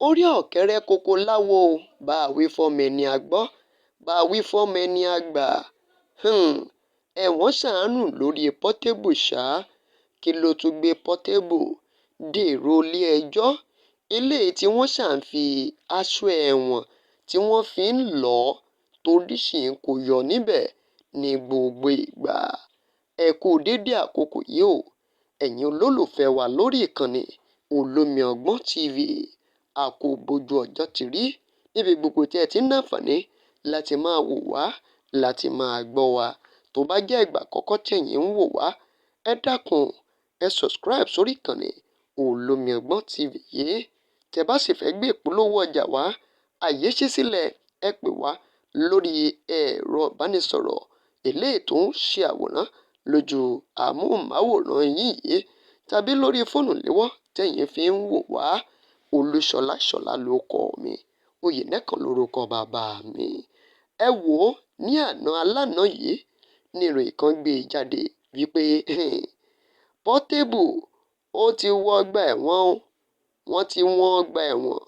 orí ọ̀kẹ́rẹ́ kókó láwo bá a wí fọ́mọ ẹni a gbọ́ bá a wí fọ́mọ ẹni a gbà. Ẹ̀wọ̀n ṣàánú lórí Portable ṣá. Kí ló tún gbé Portable dèrò ilé-ẹjọ́? Eléyìí tí wọ́n ṣà ń fi aṣọ ẹ̀wọ̀n tí wọ́n fi ń lọ̀ ọ́ torí ṣì ń kó yọ níbẹ̀ ní gbogbo ìgbà. Ẹ kú dédé àkókò yìí o, ẹ̀yin olólùfẹ́ wa lórí ìkànnì Olómi Ọgbọ́n TV. A kú bójú ọjọ́ ti rí níbi gbogbo tí ẹ ti ń náfààní láti máa wò wá, láti máa gbọ́ wa. Tó bá jẹ́ ìgbà àkọ́kọ́ tí ẹ̀yin ń wò wá, ẹ dákun ẹ subscribe sórí ìkànnì Olómi Ọgbọ́n TV yìí. Tẹ́ bá sì fẹ́ gbé ìpolówó ọjà wá, àyè ṣí sílẹ̀, ẹ pè wá lórí ẹ̀rọ ìbánisọ̀rọ̀ eléyìí tó ń ṣe àwòrán lójú àmúhùnmáwòrán yín yìí tàbí lórí fóònù léwọ́ tẹ́yin fi ń wò wá. Olúṣọlá Ṣọlá lórúkọ mi, Oyènẹ́kan lórúkọ bàbá mi. Ẹ wò ó, ní àná alánà yìí ní ìròyìn kan gbé jáde wípé Portable ó ti wọ ọgbà ẹ̀wọ̀n o. Wọ́n ti wọ́n ọgbà ẹ̀wọ̀n.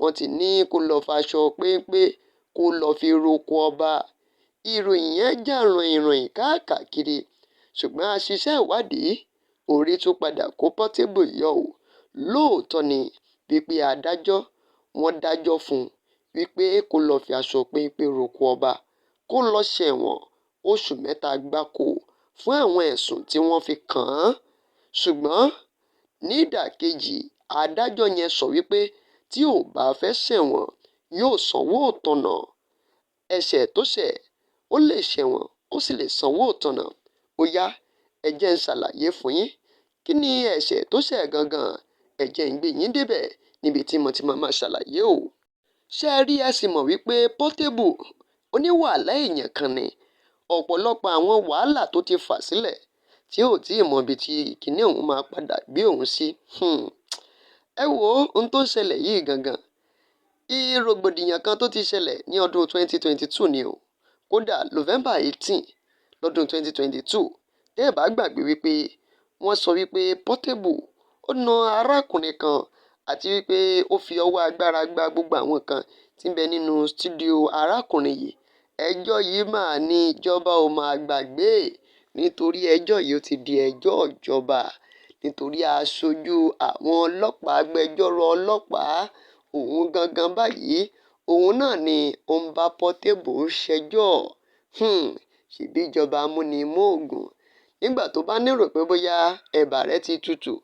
Wọ́n ti ní kó lọ faṣọ péńpé kó lọ fi roko ọba. Ìròyìn yẹn jà ròhìnròhìn káàkiri, ṣùgbọ́n a ṣiṣẹ́ ìwádìí, orí tún padà kó Portable yọ o. Lóòótọ́ ni wípé adájọ́ wọ́n dájọ́ fún un wípé kó lọ fi aṣọ péńpé roko ọba, kó lọ ṣẹ̀wọ̀n oṣù 3 gbáko fún àwọn ẹ̀sùn tí wọ́n fi kàn án. Ṣùgbọ́n ní ìdàkejì, adájọ́ yẹn sọ wípé tí ò bá fẹ́ ṣẹ̀wọ̀n yóò sanwó ìtanràn. Ẹ̀ṣẹ̀ tó ṣẹ̀, ó lè ṣẹ̀wọ̀n ó sì lè sanwó ìtanràn. Ó yá, ẹ jẹ́ n ṣàlàyé fún yín. Kí ni ẹ̀ṣẹ̀ tó ṣẹ̀ gangan? Ẹ jẹ́ n gbé yín débẹ̀ níbi tí mo ti máa ṣàlàyé o. Ṣé ẹ rí, ẹ sì mọ̀ wípé Portable oníwàhálà èèyàn kan ni. Ọ̀pọ̀lọpọ̀ àwọn wàhálà tó ti fà sílẹ̀ tí ò tí ì mọ ibi tí ìkíní òun máa padà gbé òun sí. Ẹ wo ohun tó ń ṣẹlẹ̀ yìí gangan. Rògbòdìyàn kan tó ti ṣẹlẹ̀ ní ọdún 2022 ni o. Kódà November 18 lọ́dún 2022. Tẹ́ ẹ bá gbàgbé wípé wọ́n sọ wípé Portable ó na arákùnrin kan àti wípé ó fi ọwọ́ agbára gba gbogbo àwọn kan tí ń bẹ nínú stúdíò arákùnrin yìí. Ẹjọ́ yìí máa ní ìjọba ò máa gbàgbé, nítorí ẹjọ́ yìí ó ti di ẹjọ́ ìjọba. Nítorí aṣojú àwọn ọlọ́pàá, agbẹjọ́rò ọlọ́pàá, òun gangan báyìí, òun náà ni ó ń bá Portable ṣẹjọ́. Ṣèbí ìjọba amúnimóògùn. Nígbà tó bá nírò pé bóyá ẹ̀bà rẹ ti tutù,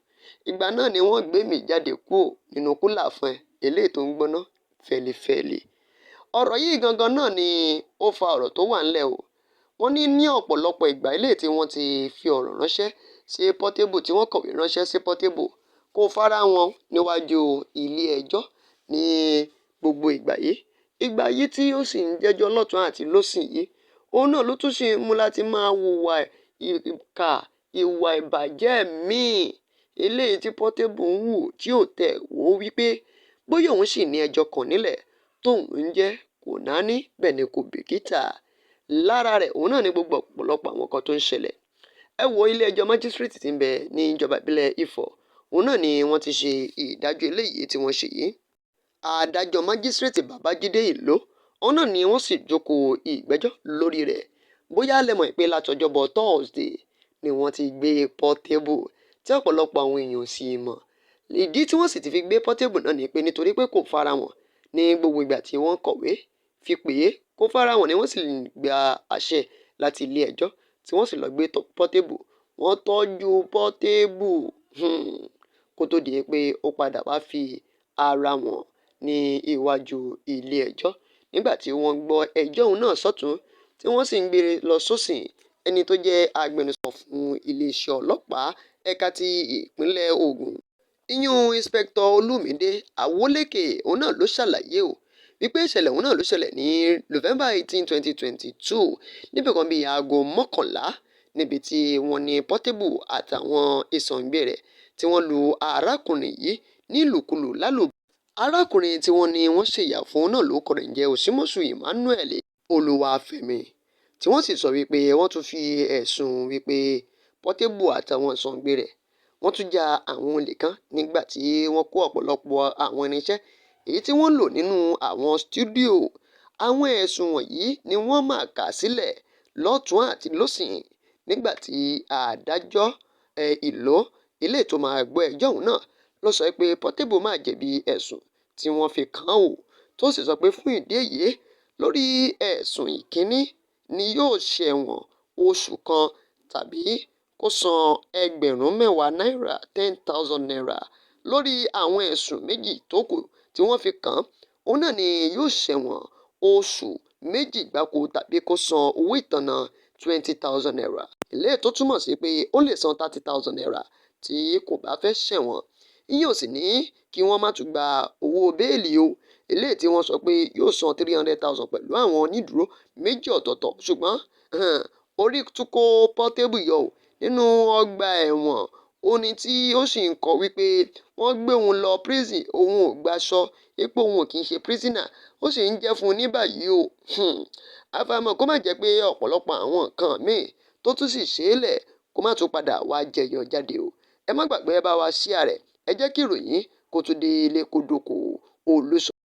ìgbà náà ni wọ́n gbé mi jáde kúrò nínú kúlà fún ẹ, eléyìí tó ń gbóná fẹ́lifẹ́li. Ọ̀rọ̀ yìí gangan náà ni ó fa ọ̀rọ̀ tó wà ńlẹ̀ o. Wọ́n ní ọ̀pọ̀lọpọ̀ ìgbà eléyìí tí wọ́n ti fi ọ̀rọ̀ ránṣẹ́ sí Portable, tí wọ́n kọ̀wé ránṣẹ́ sí Portable kó fara wọn níwájú ilé ẹjọ́ ní gbogbo ìgbà yìí. Ìgbà yìí tí ó sì ń jẹ́jọ́ lọ́tùn àti lósì yìí, òun náà ló tún ṣe mú láti máa hùwà ìkà, ìwà ìbàjẹ́ míì eléyìí tí Portable ń hù tí ò tẹ̀ wò wípé bóyá òun sì ní ẹjọ́ kan nílẹ̀ tóun ń jẹ́ kò náání, bẹ́ẹ̀ ni kò bìkítà. Lára rẹ̀ òun náà ni gbogbo ọ̀pọ̀lọpọ̀ àwọn kan tó ń ṣẹlẹ̀. Ẹ wo ilé ẹjọ́ májísírèètì tí ń bẹ ní ìjọba ìbílẹ̀ Ifọ̀. Òun náà ni wọ́n ti ṣe ìdájọ́ eléyìí tí wọ́n ṣe yìí. Adájọ́ májísírèètì Babájídé Ìló, òun náà ni wọ́n sì jókòó ìgbẹ́jọ́ lórí rẹ̀. Bóyá lẹ mọ̀ pé láti ọjọ́bọ̀ Thursday ni wọ́n ti gbé Portable tí ọ̀pọ̀lọpọ̀ àwọn èèyàn sì mọ̀. Ìdí tí wọ́n sì ti fi gbé Portable náà ni pé nítorí pé kò fara wọn ní gbogbo ìgbà tí wọ́n kọ̀wé fi pè é kó fara wọn ni wọ́n sì gba àṣẹ láti ilé ẹjọ́ tí wọ́n sì lọ gbé Portable. Wọ́n tọ́jú Portable kó tó di pé ó padà wá fi ara wọn ní iwájú ilé ẹjọ́. Nígbà tí wọ́n gbọ́ ẹjọ́ òun náà sọ́tùn tí wọ́n sì ń gbé lọ sósìn, ẹni tó jẹ́ agbẹnusọ fún iléeṣẹ́ ọlọ́pàá ẹ̀ka ti ìpínlẹ̀ Ògùn, ìyún Inspector Olúmídé Awólékè, òun náà ló ṣàlàyé o wípé ìṣẹ̀lẹ̀ òun náà ló ṣẹlẹ̀ ní November 18, 2022 níbi kan bíi aago 11 níbi tí wọ́n ní Portable àtàwọn ìsọ̀ǹgbé rẹ̀ tí wọ́n lu arákùnrin yìí nílùkulù lálùbami. Arákùnrin tí wọ́n ní wọ́n ṣèyà fún náà lórúkọ rẹ̀ ń jẹ́ Òsímọ́sù Emmanuel Olúwafẹ́mi, tí wọ́n sì sọ wípé wọ́n tún fi ẹ̀sùn wípé Portable àtàwọn ìsọ̀ǹgbé rẹ̀ wọ́n tún ja àwọn olè kan nígbà tí wọ́n kó ọ̀pọ̀lọpọ̀ àwọn irinṣẹ́ èyí tí wọ́n lò nínú àwọn stúdíò. Àwọn ẹ̀sùn wọ̀nyí ni wọ́n máa kà sílẹ̀ lọ́tùn àti lósì nígbà tí adájọ́ ìlú eléyìí tó máa gbọ́ ẹjọ́ ọ̀hún náà ló sọ pé Portable máa jẹ̀bi ẹ̀sùn tí wọ́n fi kàn án tó sì sọ pé fún ìdí èyí lórí ẹ̀sùn ìkíní ni yóò ṣẹ̀wọ̀n oṣù kan tàbí kó san ẹgbẹ̀rún mẹ́wàá náírà (10,000 naira). Lórí àwọn ẹ̀sùn méjì tó kù tí wọ́n fi kàn án, òun náà ni yóò ṣẹ̀wọ̀n oṣù méjì gbáko tàbí kó san owó ìtanràn (20,000 naira). Eléyìí tó túmọ̀ sí pé ó lè san (30,000 naira) tí kò bá fẹ́ ṣẹ̀wọ̀n. Ìyẹn ò sì ní kí wọ́n má tún gba owó bẹ́ẹ̀lì eléyìí tí wọ́n sọ pé yóò san 300,000 pẹ̀lú àwọn onídùúró méjì ọ̀tọ̀ọ̀tọ̀. Ṣùgbọ́n orí tún kó Portable yọ nínú ọgbà ẹ̀wọ̀n. Ó ní tí ó sì ń kọ wípé wọ́n gbé òun lọ prison, òun ò gbaṣọ, pé òun ò kì í ṣe prisoner, ó sì ń jẹ́ fún un ní báyìí àfàìmọ̀ kó má jẹ́ pé ọ̀pọ̀lọpọ̀ àwọn nǹkan míì tó tún sì ṣeélẹ̀ kó má tún padà wá jẹyọ jáde Ẹ má gbàgbé ẹ bá wa share rẹ̀, ẹ jẹ́ kí ìròyìn kó tún dé ilé kó dóko Olúṣọlá.